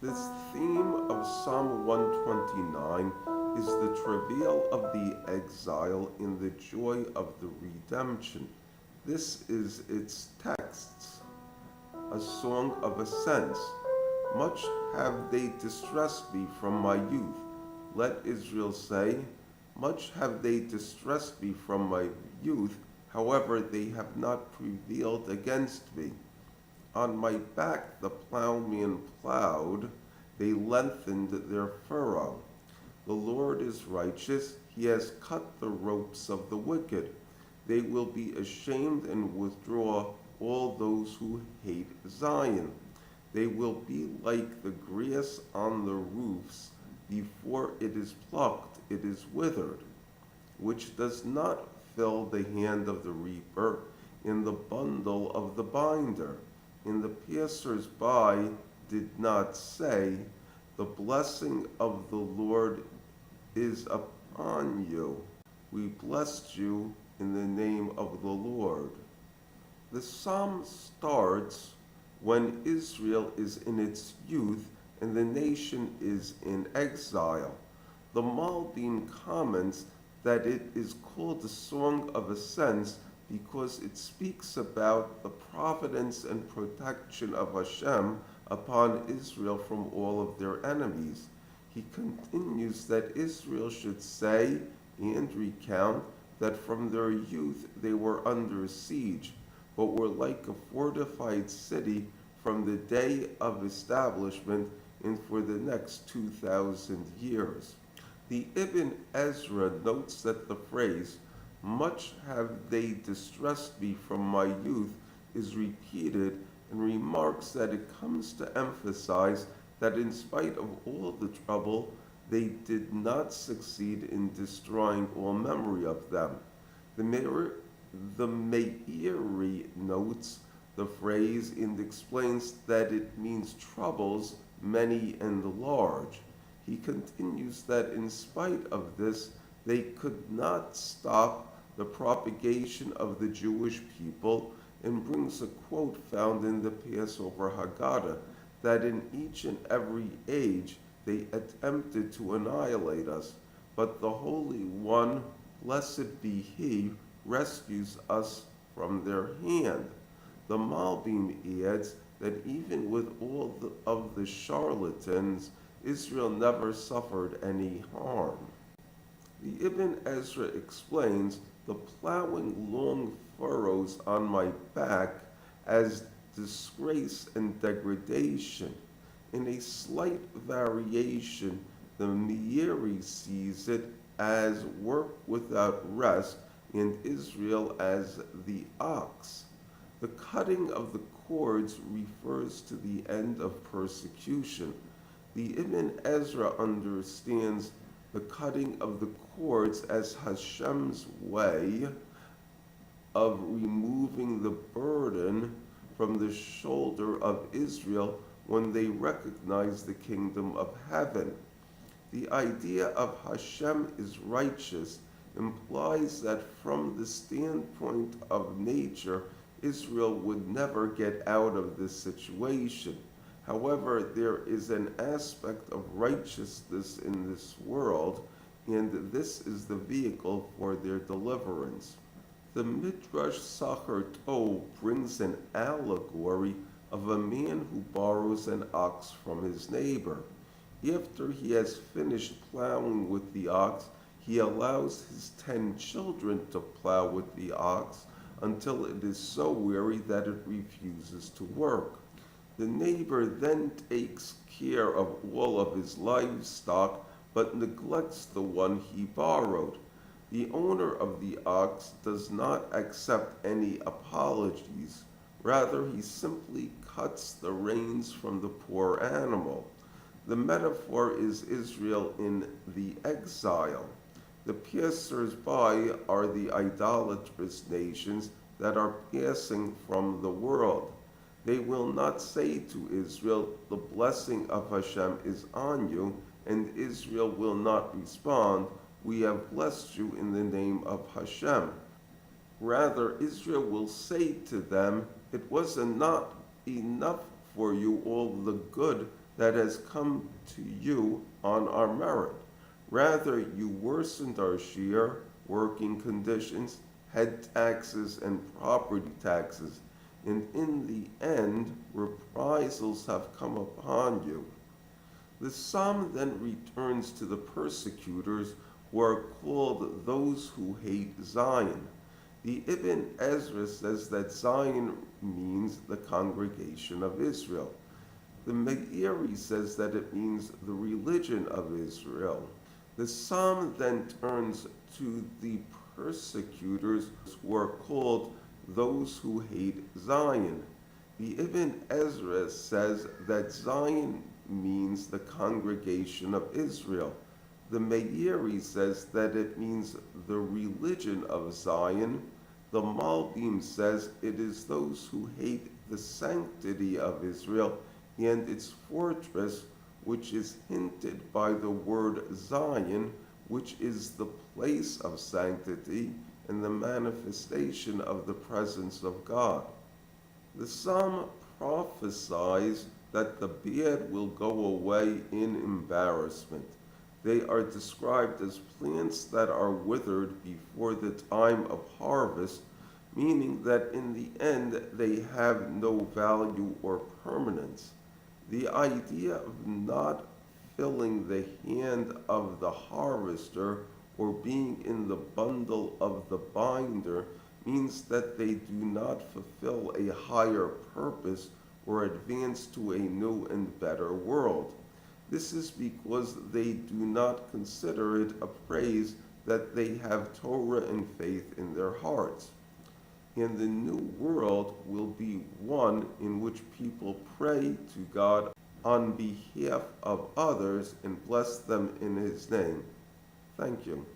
This theme of Psalm 129 is the travail of the exile in the joy of the redemption. This is its texts, a song of ascents. Much have they distressed me from my youth. Let Israel say, much have they distressed me from my youth, however they have not prevailed against me. On my back the plowman plowed, they lengthened their furrow. The Lord is righteous, he has cut the ropes of the wicked. They will be ashamed and withdraw all those who hate Zion. They will be like the grass on the roofs. Before it is plucked, it is withered, which does not fill the hand of the reaper in the bundle of the binder. And the passers-by did not say, the blessing of the Lord is upon you. We blessed you in the name of the Lord. The psalm starts when Israel is in its youth and the nation is in exile. The Malbim comments that it is called the Song of Ascents because it speaks about the providence and protection of Hashem upon Israel from all of their enemies. He continues that Israel should say and recount that from their youth they were under siege, but were like a fortified city from the day of establishment and for the next 2,000 years. The Ibn Ezra notes that the phrase, much have they distressed me from my youth, is repeated and remarks that it comes to emphasize that in spite of all the trouble, they did not succeed in destroying all memory of them. The Meiri notes the phrase and explains that it means troubles many and large. He continues that in spite of this, they could not stop the propagation of the Jewish people, and brings a quote found in the Passover Haggadah that in each and every age they attempted to annihilate us, but the Holy One, blessed be He, rescues us from their hand. The Malbim adds that even with all of the charlatans, Israel never suffered any harm. The Ibn Ezra explains the plowing long furrows on my back as disgrace and degradation. In a slight variation, the Meiri sees it as work without rest and Israel as the ox. The cutting of the cords refers to the end of persecution. The Ibn Ezra understands the cutting of the cords as Hashem's way of removing the burden from the shoulder of Israel when they recognize the kingdom of heaven. The idea of Hashem is righteous implies that from the standpoint of nature, Israel would never get out of this situation. However, there is an aspect of righteousness in this world, and this is the vehicle for their deliverance. The Midrash Sachar Tov brings an allegory of a man who borrows an ox from his neighbor. After he has finished plowing with the ox, he allows his 10 children to plow with the ox until it is so weary that it refuses to work. The neighbor then takes care of all of his livestock, but neglects the one he borrowed. The owner of the ox does not accept any apologies. Rather, he simply cuts the reins from the poor animal. The metaphor is Israel in the exile. The passers-by are the idolatrous nations that are passing from the world. They will not say to Israel, the blessing of Hashem is on you, and Israel will not respond, we have blessed you in the name of Hashem. Rather, Israel will say to them, it was not enough for you all the good that has come to you on our merit. Rather, you worsened our sheer working conditions, head taxes, and property taxes, and in the end, reprisals have come upon you. The psalm then returns to the persecutors who are called those who hate Zion. The Ibn Ezra says that Zion means the congregation of Israel. The Meiri says that it means the religion of Israel. The psalm then turns to the persecutors who are called those who hate Zion. The Ibn Ezra says that Zion means the congregation of Israel. The Meiri says that it means the religion of Zion. The Malbim says it is those who hate the sanctity of Israel and its fortress, which is hinted by the word Zion, which is the place of sanctity and the manifestation of the presence of God. The psalm prophesies that the bad will go away in embarrassment. They are described as plants that are withered before the time of harvest, meaning that in the end they have no value or permanence. The idea of not filling the hand of the harvester or being in the bundle of the binder means that they do not fulfill a higher purpose or advance to a new and better world. This is because they do not consider it a praise that they have Torah and faith in their hearts. And the new world will be one in which people pray to God on behalf of others and bless them in His name. Thank you.